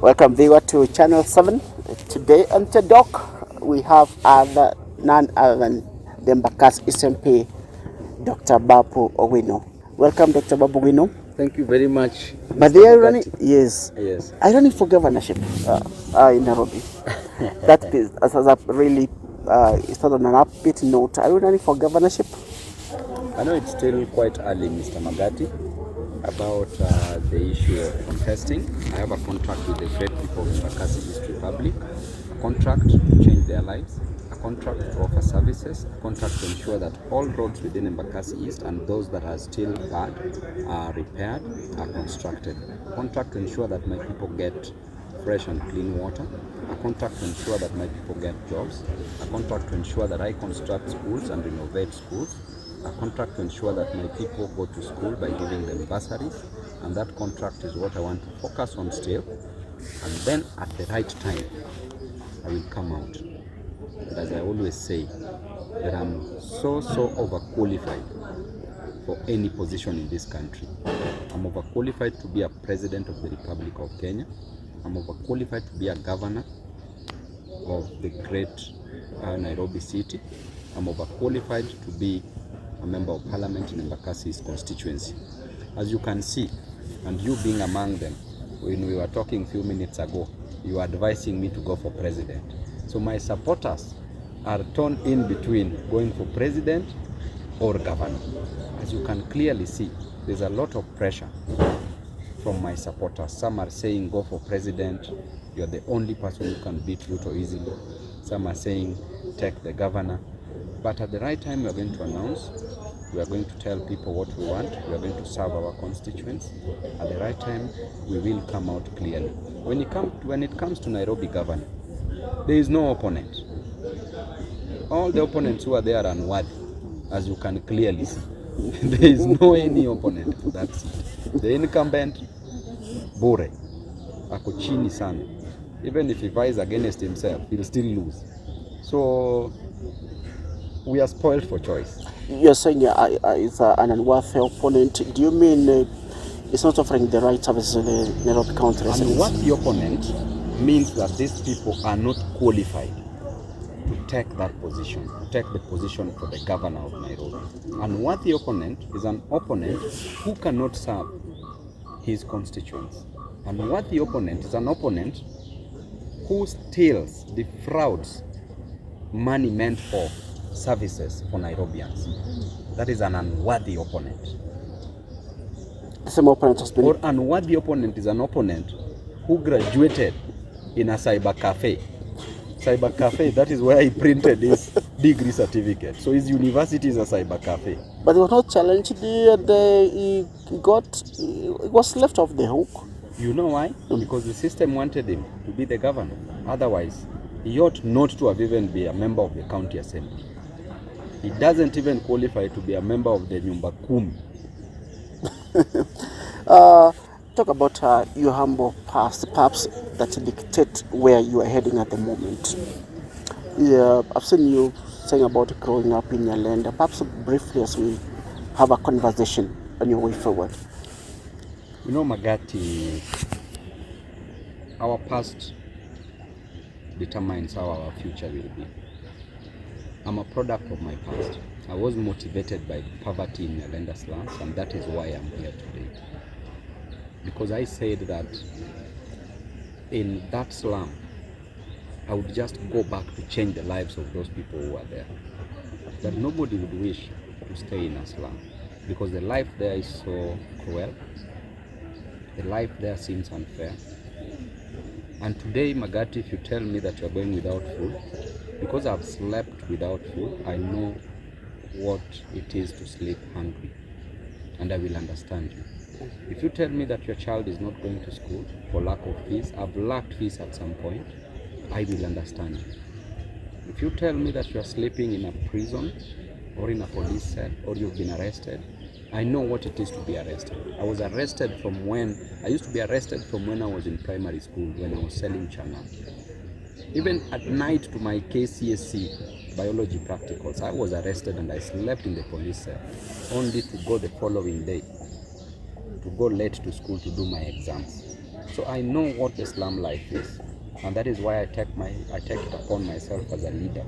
Welcome viewer to Channel 7. Today on the dock we have none other than the Embakasi SMP, Dr. Babu Owno. Welcome Dr. Babu Owno. Thank you very much. But they are running, yes. Yes. I running for governorship in Nairobi. That is really, it's not on an upbeat note. Are you running for governorship? I know it's still quite early, Mr. Magati, about the issue of contesting. I have a contract with the great people of Embakasi East Republic, a contract to change their lives, a contract to offer services, a contract to ensure that all roads within Embakasi East and those that are still bad are repaired, are constructed, a contract to ensure that my people get fresh and clean water, a contract to ensure that my people get jobs, a contract to ensure that I construct schools and renovate schools, a contract to ensure that my people go to school by giving them bursaries, and that contract is what I want to focus on still. And then at the right time, I will come out. But as I always say, that I'm so overqualified for any position in this country. I'm overqualified to be a president of the Republic of Kenya. I'm overqualified to be a governor of the great Nairobi city. I'm overqualified to be a member of parliament in Embakasi's constituency. As you can see, and you being among them, when we were talking a few minutes ago, you were advising me to go for president. So my supporters are torn in between going for president or governor. As you can clearly see, there's a lot of pressure from my supporters. Some are saying go for president, you're the only person who can beat Ruto easily. Some are saying take the governor. But at the right time, we are going to announce, we are going to tell people what we want, we are going to serve our constituents. At the right time, we will come out clearly. When it comes to Nairobi governor, there is no opponent. All the opponents who are there are unworthy, as you can clearly see. There is no any opponent for that seat. The incumbent, Bure, ako chini sana. Even if he vies against himself, he'll still lose. So we are spoiled for choice. You're saying it's an unworthy opponent. Do you mean it's not offering the right services in the Nairobi County residents? And what the opponent means that these people are not qualified to take that position, to take the position for the governor of Nairobi. And what the opponent is an opponent who cannot serve his constituents. And what the opponent is an opponent who steals, defrauds money meant for services for Nairobians. That is an unworthy opponent. Some opponent has been... Or unworthy opponent is an opponent who graduated in a cyber cafe. Cyber cafe, that is where he printed his degree certificate. So his university is a cyber cafe. But he was not challenged and he was left off the hook. You know why? Because the system wanted him to be the governor. Otherwise, he ought not to have even been a member of the county assembly. He doesn't even qualify to be a member of the Nyumba Kumi. Talk about your humble past, perhaps that dictate where you are heading at the moment. Yeah, I've seen you saying about growing up in your land. Perhaps briefly as we have a conversation on your way forward. You know, Magati, our past determines how our future will be. I'm a product of my past. I was motivated by poverty in Nyalenda slums, and that is why I'm here today. Because I said that in that slum, I would just go back to change the lives of those people who are there. That nobody would wish to stay in a slum, because the life there is so cruel. The life there seems unfair. And today, Magati, if you tell me that you're going without food, because I've slept without food, I know what it is to sleep hungry, and I will understand you. If you tell me that your child is not going to school for lack of fees, I've lacked fees at some point, I will understand you. If you tell me that you're sleeping in a prison or in a police cell or you've been arrested, I know what it is to be arrested. I was arrested I used to be arrested from when I was in primary school, when I was selling chana. Even at night to my KCSE biology practicals, I was arrested and I slept in the police cell, only to go the following day, to go late to school to do my exams. So I know what the slum life is, and that is why I take it upon myself as a leader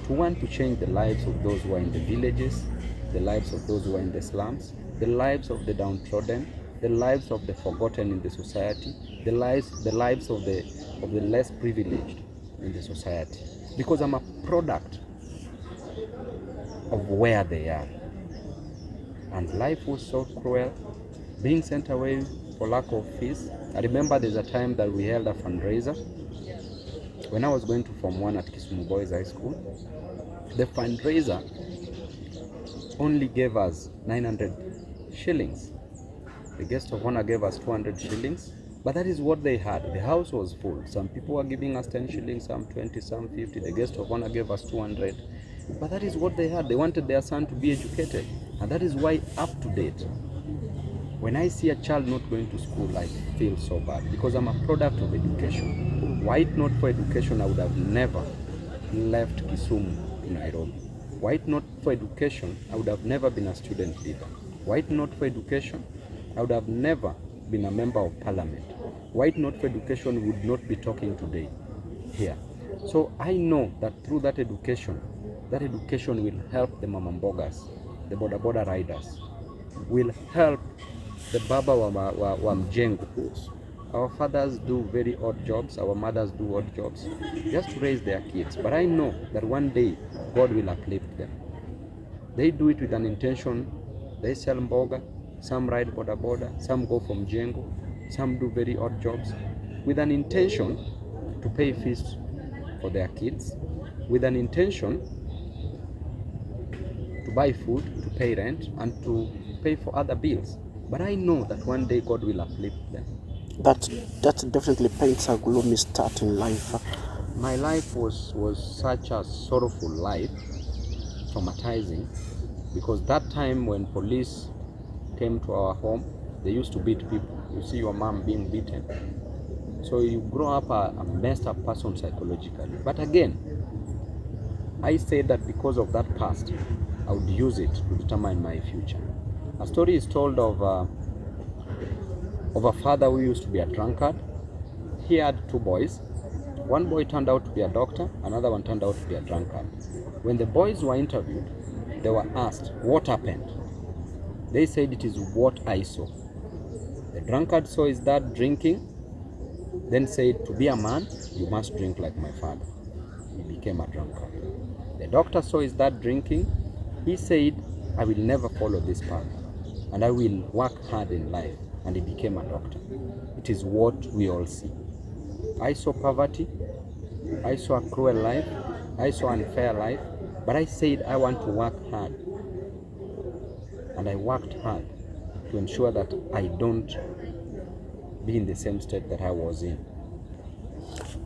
to want to change the lives of those who are in the villages, the lives of those who are in the slums, the lives of the downtrodden, the lives of the forgotten in the society, the lives of the less privileged in the society. Because I'm a product of where they are. And life was so cruel, being sent away for lack of fees. I remember there's a time that we held a fundraiser when I was going to Form 1 at Kisumu Boys High School. The fundraiser only gave us 900 shillings. The guest of honor gave us 200 shillings, but that is what they had. The house was full. Some people were giving us 10 shillings, some 20, some 50. The guest of honor gave us 200, but that is what they had. They wanted their son to be educated, and that is why up to date, when I see a child not going to school, I feel so bad, because I'm a product of education. Were it not for education, I would have never left Kisumu to Nairobi. Were it not for education, I would have never been a student leader. Were it not for education, I would have never been a member of parliament. Were it not for education, we would not be talking today here. So I know that through that education will help the mamambogas, the boda boda riders, will help the baba wa mjengo. Our fathers do very odd jobs, our mothers do odd jobs, just to raise their kids. But I know that one day God will uplift them. They do it with an intention. They sell mboga, some ride boda boda, some go from mjengo, some do very odd jobs, with an intention to pay fees for their kids, with an intention to buy food, to pay rent, and to pay for other bills. But I know that one day God will uplift them. That definitely paints a gloomy start in life. My life was such a sorrowful life, traumatizing, because that time when police came to our home, they used to beat people. You see your mom being beaten. So you grow up a messed up person psychologically. But again, I say that because of that past, I would use it to determine my future. A story is told of a father who used to be a drunkard. He had two boys. One boy turned out to be a doctor, another one turned out to be a drunkard. When the boys were interviewed, they were asked, what happened? They said, it is what I saw. The drunkard saw his dad drinking, then said, to be a man, you must drink like my father. He became a drunkard. The doctor saw his dad drinking. He said, I will never follow this path, and I will work hard in life. And he became a doctor. It is what we all see. I saw poverty, I saw a cruel life, I saw an unfair life, but I said I want to work hard. And I worked hard to ensure that I don't be in the same state that I was in.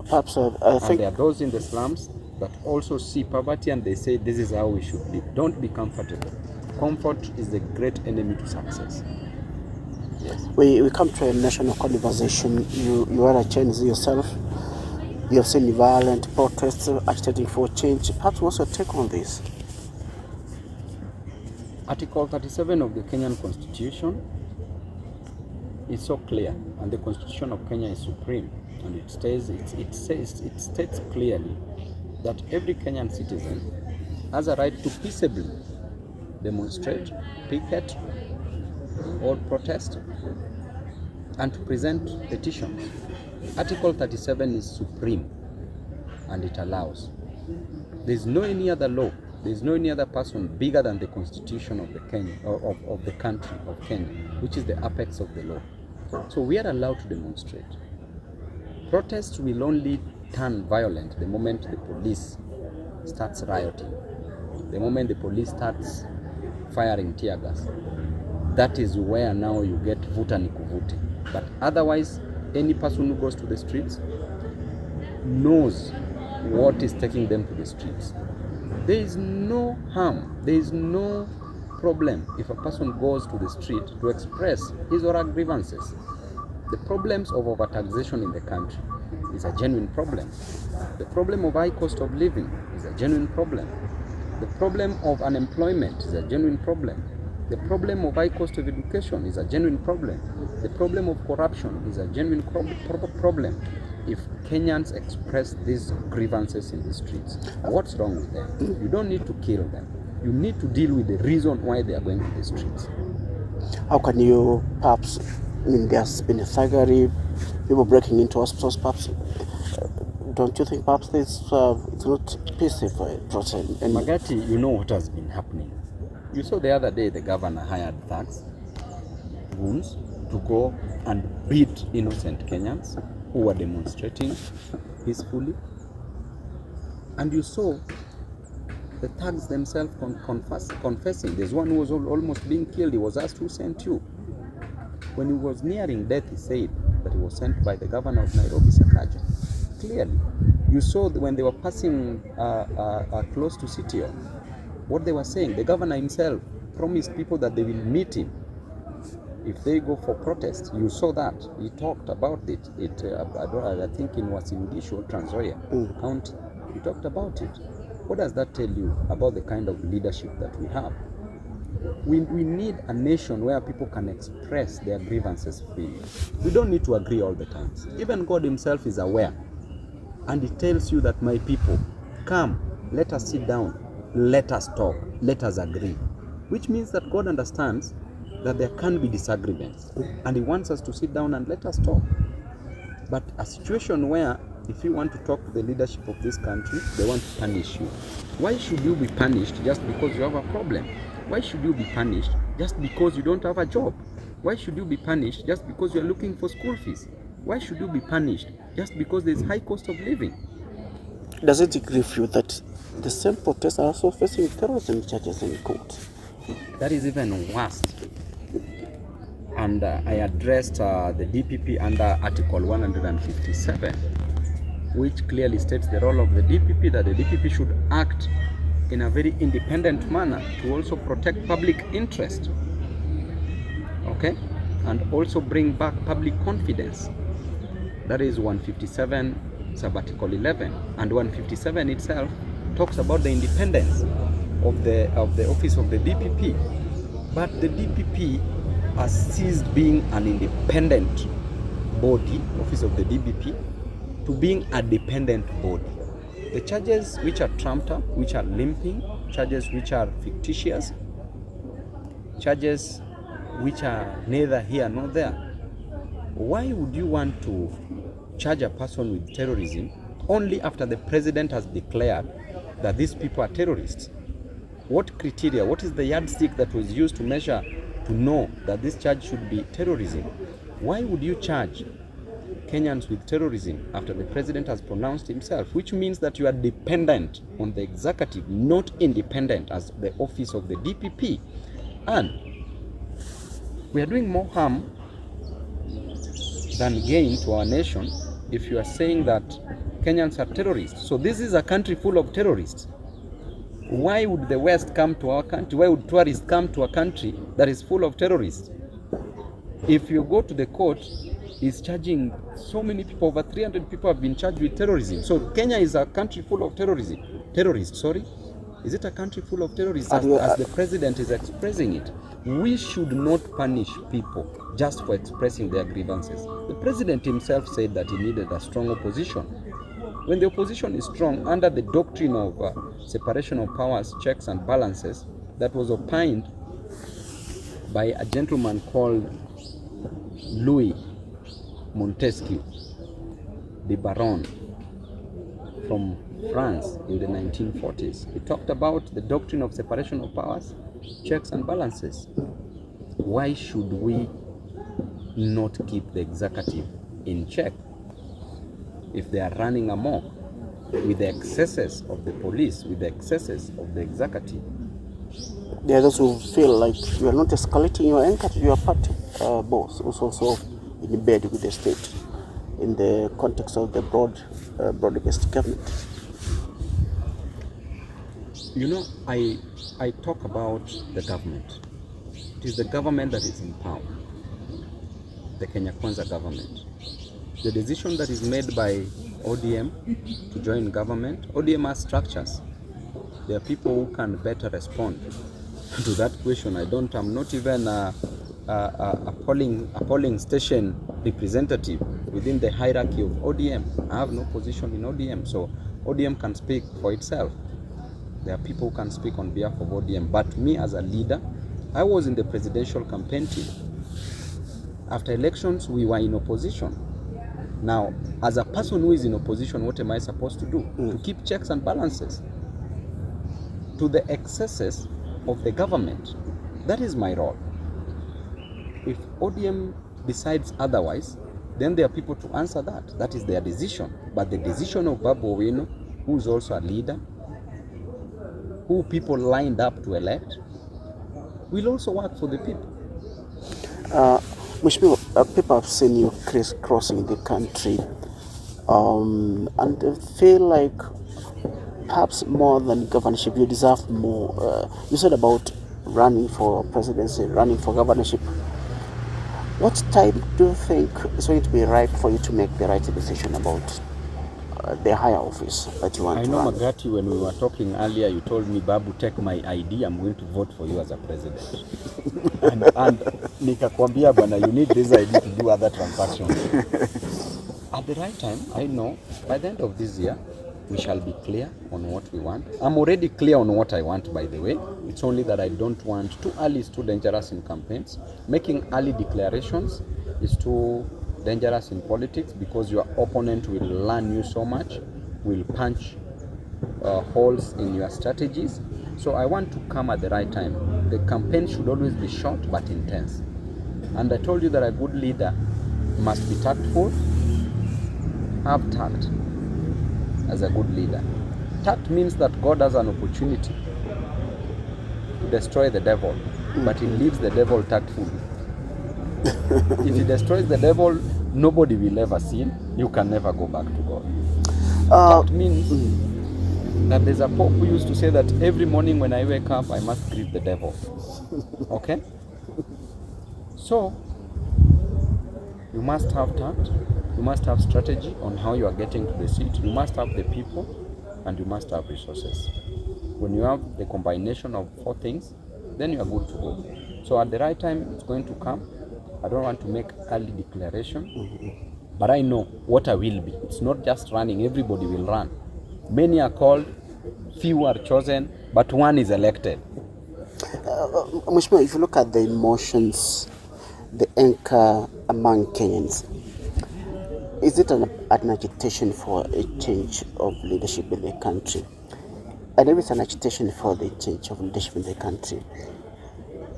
Perhaps I think... And there are those in the slums that also see poverty and they say this is how we should live. Don't be comfortable. Comfort is the great enemy to success. Yes. We come to a national conversation. You are a Genz yourself. You have seen violent protests agitating for change. Perhaps what's your take on this? Article 37 of the Kenyan Constitution is so clear, and the Constitution of Kenya is supreme, and it states clearly that every Kenyan citizen has a right to peaceably demonstrate, picket, or protest, and to present petitions. Article 37 is supreme, and it allows. There is no any other law, there is no any other person bigger than the Constitution of the Kenya, of the country of Kenya, which is the apex of the law. So we are allowed to demonstrate. Protests will only turn violent the moment the police starts rioting, the moment the police starts firing tear gas. That is where now you get vuta ni kuvute. But otherwise, any person who goes to the streets knows what is taking them to the streets. There is no harm, there is no problem if a person goes to the street to express his or her grievances. The problems of overtaxation in the country is a genuine problem. The problem of high cost of living is a genuine problem. The problem of unemployment is a genuine problem. The problem of high cost of education is a genuine problem. The problem of corruption is a genuine problem. If Kenyans express these grievances in the streets, what's wrong with them? You don't need to kill them. You need to deal with the reason why they are going to the streets. How can you perhaps, there's been a thuggery, people breaking into hospitals, perhaps, don't you think perhaps it's not peaceful process? Magati, you know what has been happening. You saw the other day the governor hired thugs, goons, to go and beat innocent Kenyans who were demonstrating peacefully. And you saw the thugs themselves confessing. There's one who was almost being killed. He was asked, who sent you? When he was nearing death, he said that he was sent by the governor of Nairobi, Sakaja. Clearly. You saw when they were passing close to City Hall, what they were saying. The governor himself promised people that they will meet him if they go for protest. You saw that. He talked about it. I think in Wasingishu, Trans Nzoia County. He talked about it. What does that tell you about the kind of leadership that we have? We need a nation where people can express their grievances freely. We don't need to agree all the time. Even God himself is aware. And he tells you that, my people, come, let us sit down, let us talk, let us agree. Which means that God understands that there can be disagreements. And he wants us to sit down and let us talk. But a situation where if you want to talk to the leadership of this country, they want to punish you. Why should you be punished just because you have a problem? Why should you be punished just because you don't have a job? Why should you be punished just because you are looking for school fees? Why should you be punished just because there is high cost of living? Does it grieve you that the same protesters are also facing terrorism charges in court? That is even worse. And I addressed the DPP under Article 157, which clearly states the role of the DPP, that the DPP should act in a very independent manner to also protect public interest, okay, and also bring back public confidence. That is 157 sub-article 11, and 157 itself talks about the independence of the office of the DPP. But the DPP has ceased being an independent body, office of the DPP, to being a dependent body. The charges which are trumped up, which are limping, charges which are fictitious, charges which are neither here nor there. Why would you want to charge a person with terrorism only after the president has declared that these people are terrorists? What criteria, what is the yardstick that was used to measure, to know that this charge should be terrorism? Why would you charge Kenyans with terrorism after the president has pronounced himself, which means that you are dependent on the executive, not independent as the office of the DPP? And we are doing more harm than gain to our nation if you are saying that Kenyans are terrorists. So this is a country full of terrorists. Why would the West come to our country? Why would tourists come to a country that is full of terrorists? If you go to the court, it's charging so many people, over 300 people have been charged with terrorism. So Kenya is a country full of terrorists, sorry? Is it a country full of terrorists as the president is expressing it? We should not punish people just for expressing their grievances. The president himself said that he needed a strong opposition. When the opposition is strong, under the doctrine of separation of powers, checks and balances, that was opined by a gentleman called Louis Montesquieu de Baron from France in the 1940s. He talked about the doctrine of separation of powers, checks and balances. Why should we not keep the executive in check if they are running amok with the excesses of the police, with the excesses of the executive? There are those who feel like you are not escalating your anger to your party boss, who's also in bed with the state in the context of the broad-based government. You know, I talk about the government. It is the government that is in power, the Kenya Kwanza government. The decision that is made by ODM to join government, ODM has structures. There are people who can better respond to that question. I'm not even a polling station representative within the hierarchy of ODM. I have no position in ODM, so ODM can speak for itself. There are people who can speak on behalf of ODM, but me as a leader, I was in the presidential campaign team. After elections, we were in opposition. Now, as a person who is in opposition, what am I supposed to do? To keep checks and balances to the excesses of the government. That is my role. If ODM decides otherwise, then there are people to answer that. That is their decision. But the decision of Babu Owno, who is also a leader, who people lined up to elect, will also work for the people. People have seen you crisscrossing the country, and they feel like perhaps more than governorship, you deserve more. You said about running for presidency, running for governorship. What time do you think is going to be right for you to make the right decision about the higher office that you want to run? I know, Magati, when we were talking earlier, you told me, Babu, take my ID, I'm going to vote for you as a president. and nikakwambia bwana, you need this ID to do other transactions. At the right time, I know, by the end of this year, we shall be clear on what we want. I'm already clear on what I want, by the way. It's only that I don't want too early is too dangerous in campaigns. Making early declarations is too dangerous in politics because your opponent will learn you so much, will punch holes in your strategies. So I want to come at the right time. The campaign should always be short but intense. And I told you that a good leader must be tactful, have tact as a good leader. Tact means that God has an opportunity to destroy the devil, but he leaves the devil tactfully. If he destroys the devil, nobody will ever sin. You can never go back to God. Tact means that there's a pope who used to say that every morning when I wake up, I must greet the devil. Okay? So, you must have tact. You must have strategy on how you are getting to the seat. You must have the people, and you must have resources. When you have the combination of 4 things, then you are good to go. So at the right time, it's going to come. I don't want to make early declaration, but I know what I will be. It's not just running, everybody will run. Many are called, few are chosen, but one is elected. Mheshimiwa, if you look at the emotions, the anchor among Kenyans, is it an agitation for a change of leadership in the country? And if it's an agitation for the change of leadership in the country,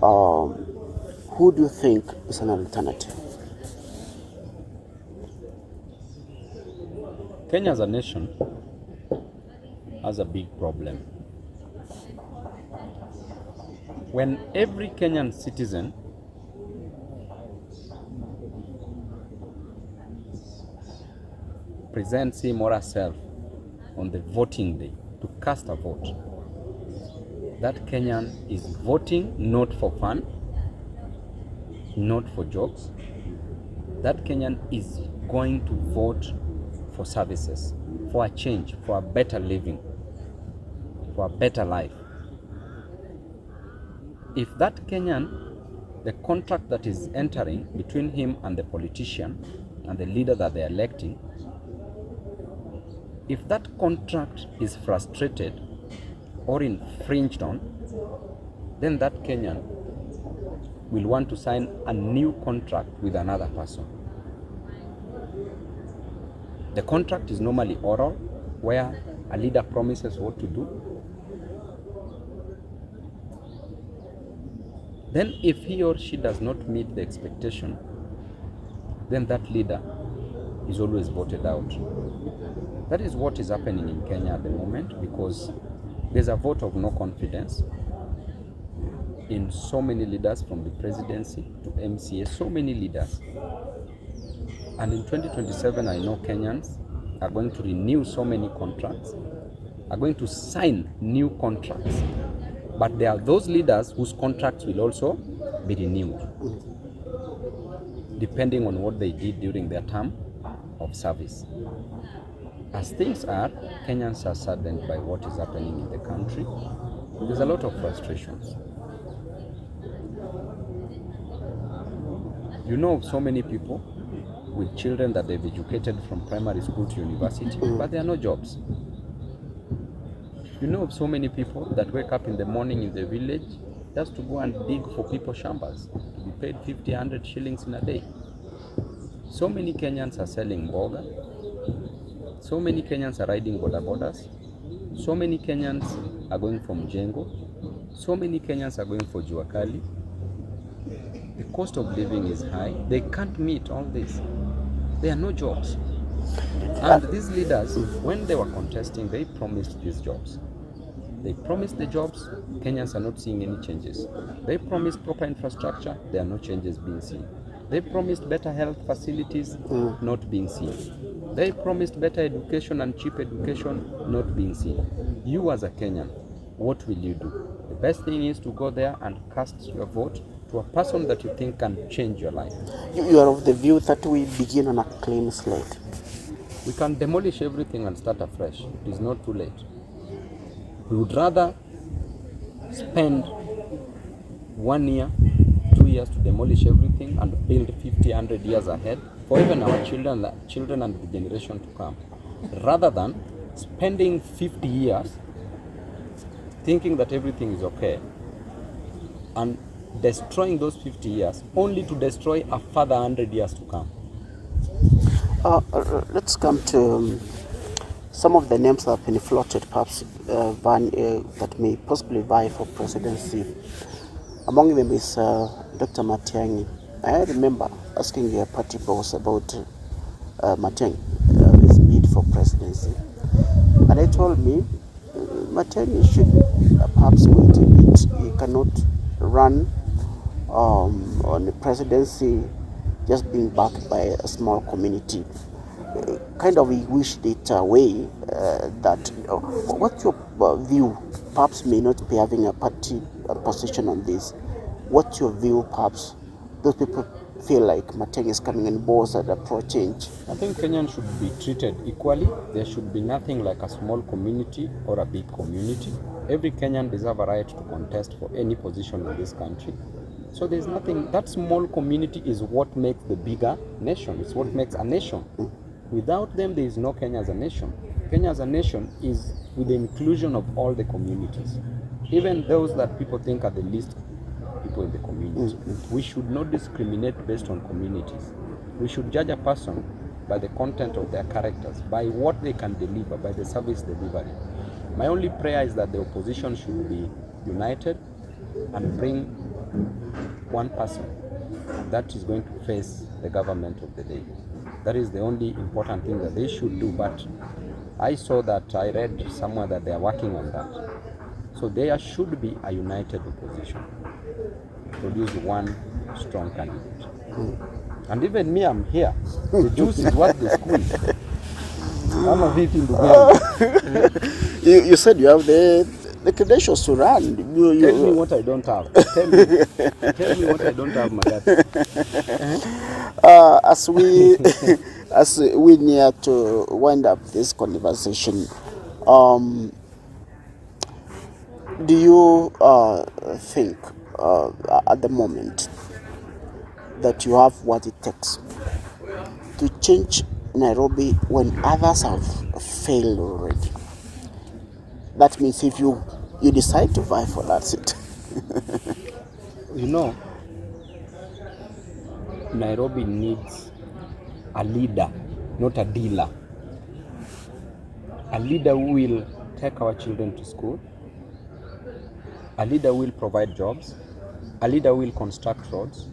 who do you think is an alternative? Kenya as a nation has a big problem. When every Kenyan citizen presents him or herself on the voting day to cast a vote, that Kenyan is voting not for fun, not for jokes. That Kenyan is going to vote for services, for a change, for a better living, for a better life. If that Kenyan, the contract that is entering between him and the politician and the leader that they're electing, if that contract is frustrated or infringed on, then that Kenyan will want to sign a new contract with another person. The contract is normally oral, where a leader promises what to do. Then if he or she does not meet the expectation, then that leader is always voted out. That is what is happening in Kenya at the moment, because there's a vote of no confidence in so many leaders, from the presidency to MCA, so many leaders. And in 2027, I know Kenyans are going to renew so many contracts, are going to sign new contracts. But there are those leaders whose contracts will also be renewed, depending on what they did during their term of service. As things are, Kenyans are saddened by what is happening in the country. There's a lot of frustrations. You know of so many people with children that they've educated from primary school to university, but there are no jobs. You know of so many people that wake up in the morning in the village just to go and dig for people's shambas, to be paid 50, 100 shillings in a day. So many Kenyans are selling mboga. So many Kenyans are riding boda bodas. So many Kenyans are going from Jengo. So many Kenyans are going for Juakali. The cost of living is high. They can't meet all this. There are no jobs. And these leaders, when they were contesting, they promised these jobs. They promised the jobs. Kenyans are not seeing any changes. They promised proper infrastructure. There are no changes being seen. They promised better health facilities, not being seen. They promised better education and cheap education, not being seen. You as a Kenyan, what will you do? The best thing is to go there and cast your vote to a person that you think can change your life. You are of the view that we begin on a clean slate. We can demolish everything and start afresh. It is not too late. We would rather spend 1 year, 2 years to demolish everything and build 50, 100 years ahead for even our children and the generation to come, rather than spending 50 years thinking that everything is okay and destroying those 50 years only to destroy a further 100 years to come. Let's come to some of the names that have been floated, perhaps that may possibly vie for presidency. Among them is Dr. Matiang'i. I remember asking your party boss about Matiang'i, his bid for presidency. And he told me Matiang'i should perhaps wait a bit. He cannot run on the presidency just being backed by a small community. Kind of he wished it away that what's your view? Perhaps may not be having a party position on this. What's your view? Perhaps those people feel like Matiang'i is coming and boards at a pro change. I think Kenyans should be treated equally. There should be nothing like a small community or a big community. Every Kenyan deserves a right to contest for any position in this country. So there's nothing, that small community is what makes the bigger nation. It's what makes a nation. Without them, there is no Kenya as a nation. Kenya as a nation is with the inclusion of all the communities, even those that people think are the least people in the community. We should not discriminate based on communities. We should judge a person by the content of their characters, by what they can deliver, by the service delivery. My only prayer is that the opposition should be united and bring one person that is going to face the government of the day. That is the only important thing that they should do. But I saw that, I read somewhere that they are working on that. So there should be a united opposition. Produce one strong candidate. And even me, I'm here. The juice is what they squeeze. I'm a victim to You said you have the credentials to run. Tell me what I don't have. Tell me what I don't have, my dad. As we near to wind up this conversation, do you think at the moment that you have what it takes to change Nairobi when others have failed already? That means if you decide to vie for that seat. You know, Nairobi needs a leader, not a dealer. A leader who will take our children to school. A leader who will provide jobs. A leader who will construct roads.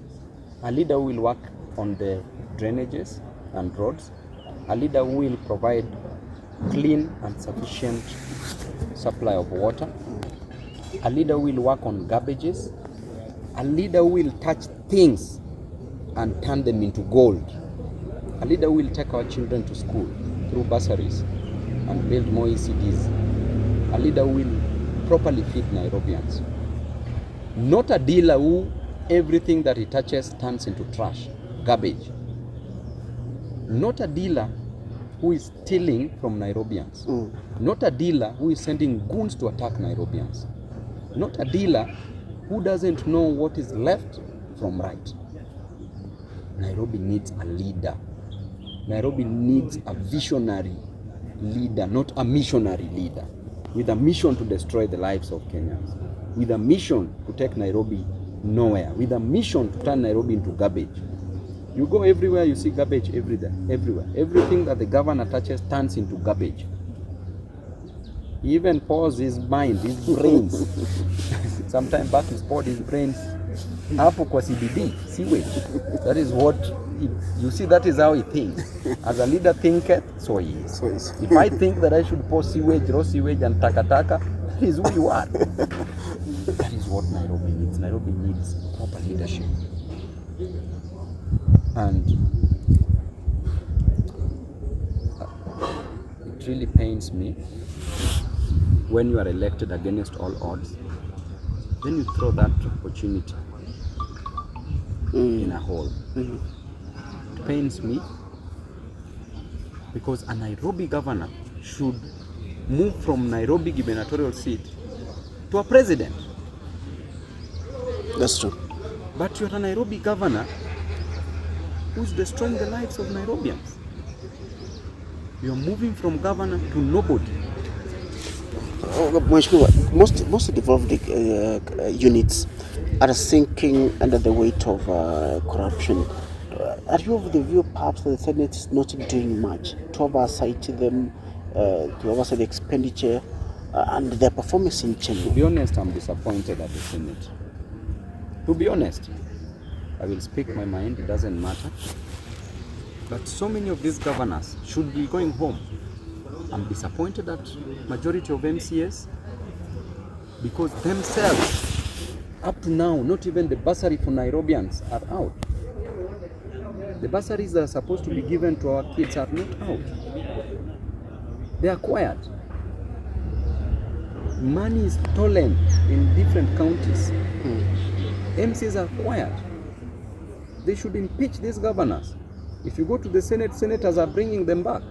A leader who will work on the drainages and roads. A leader who will provide clean and sufficient supply of water. A leader who will work on garbages. A leader who will touch things and turn them into gold. A leader who will take our children to school through bursaries and build more ECDs. A leader who will properly feed Nairobians. Not a dealer who everything that he touches turns into trash, garbage. Not a dealer who is stealing from Nairobians. Not a dealer who is sending goons to attack Nairobians. Not a dealer who doesn't know what is left from right. Nairobi needs a leader. Nairobi needs a visionary leader, not a missionary leader, with a mission to destroy the lives of Kenyans, with a mission to take Nairobi nowhere, with a mission to turn Nairobi into garbage. You go everywhere, you see garbage everywhere. Everything that the governor touches turns into garbage. He even pours his mind, his brains. Sometimes back he poured his brains hapo kwa CBD, sewage. That is what you see, that is how he thinks. As a leader thinketh, so he is. If I think that I should pour sewage, raw sewage and takataka, that is who you are. That is what Nairobi needs. Nairobi needs proper leadership. And it really pains me when you are elected against all odds, then you throw that opportunity in a hole. It pains me because a Nairobi governor should move from Nairobi gubernatorial seat to a president. That's true. But you're a Nairobi governor who's destroying the lives of Nairobians. You're moving from governor to nobody. Most devolved units are sinking under the weight of corruption. Are you of the view perhaps the Senate is not doing much to oversight them, to oversight the expenditure and their performance in general? To be honest, I'm disappointed at the Senate. To be honest, I will speak my mind, it doesn't matter. But so many of these governors should be going home. I'm disappointed at majority of MCAs because themselves, up to now, not even the bursary for Nairobians are out. The bursaries that are supposed to be given to our kids are not out. They are quiet. Money is stolen in different counties. MCs are quiet. They should impeach these governors. If you go to the Senate, senators are bringing them back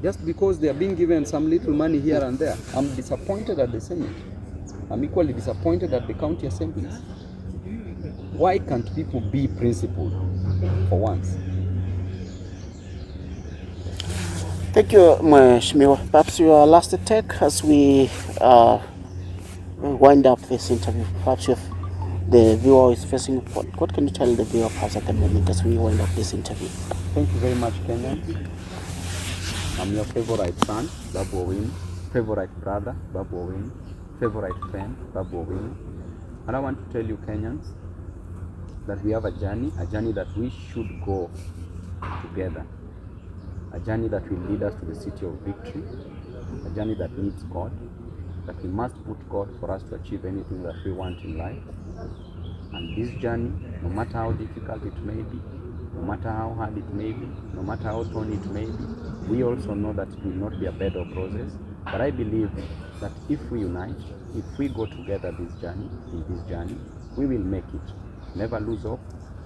just because they are being given some little money here and there. I'm disappointed at the Senate. I'm equally disappointed at the county assemblies. Why can't people be principled for once? Thank you, Mheshimiwa. Perhaps your last take as we wind up this interview. Perhaps the viewer is facing what can you tell the viewer perhaps at the moment as we wind up this interview? Thank you very much, Kenyans. I'm your favorite son, Babu, favorite brother, Babu, favorite friend, Babu. And I want to tell you, Kenyans, that we have a journey that we should go together. A journey that will lead us to the city of victory. A journey that needs God. That we must put God for us to achieve anything that we want in life. And this journey, no matter how difficult it may be, no matter how hard it may be, no matter how thorny it may be, we also know that it will not be a bed of roses. But I believe that if we unite, if we go together in this journey, we will make it. Never lose hope.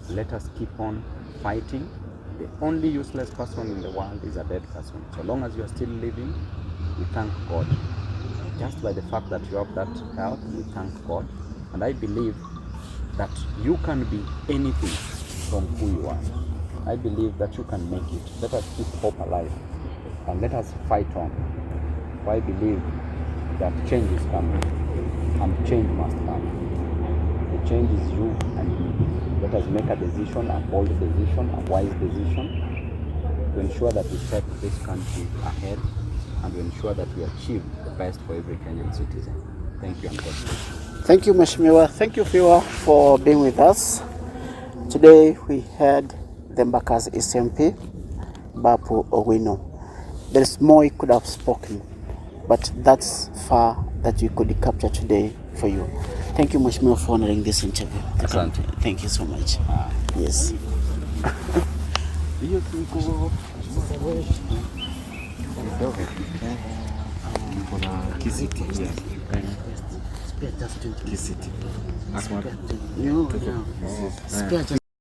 Let us keep on fighting. The only useless person in the world is a dead person. So long as you are still living, we thank God. Just by the fact that you have that health, we thank God. And I believe that you can be anything from who you are. I believe that you can make it. Let us keep hope alive and let us fight on. For I believe that change is coming and change must come. The change is you and me. Let us make a decision, a bold decision, a wise decision to ensure that we set this country ahead and to ensure that we achieve the best for every Kenyan citizen. Thank you and God bless you. Thank you, Mheshimiwa. Thank you, viewer, for being with us. Today we had the Mbaka's SMP, Babu Owno. There is more he could have spoken, but that's far that we could capture today for you. Thank you, Mheshimiwa, for honoring this interview. Thank you so much. Yes. Kisiti.